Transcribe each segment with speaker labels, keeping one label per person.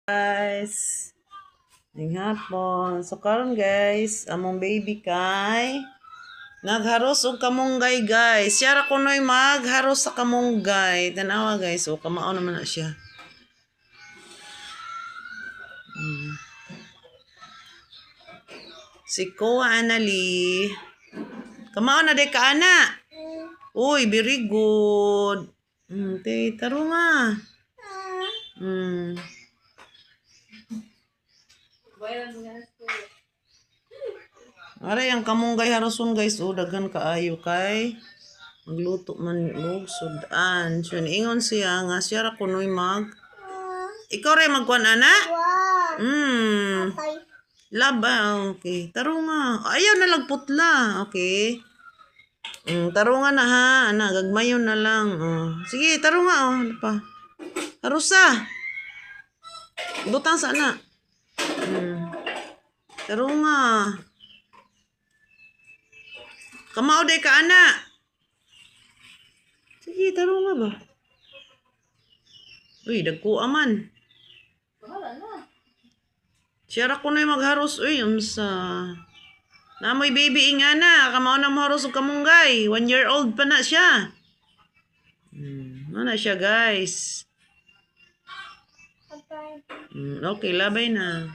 Speaker 1: Guys, ng hapon. So karon guys, among baby kay nagharos og kamunggay guys. Siya ra kunoy magharos sa kamunggay. Tanawa guys, o kamao naman na siya. Si Koa Anali. Kamao na day ka ana. Uy, very good. Taro nga. Aray, ang kamunggay haroson guys, daghan kaayo kay magluto man og sudan. So, ingon siya nga siya ra kunoy mag. Ikaw rin magkuhan ana? Laba, okay. Taro nga. Ayaw na lagputla, okay. Taro nga na ha, ana, gagmayon na lang. Sige, taro nga, ano pa. Harusa. Butang sa ana. Taro nga. Kamao day ka ana. Sige, taro nga ba? Uy, dagko aman. Siya ra kunoy magharos. Uy, namoy baby inga na. Kamao na maharos og kamunggay. 1 year old pa na siya. Ano siya guys? Okay, labay na.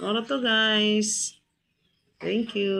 Speaker 1: Ora to guys. Thank you.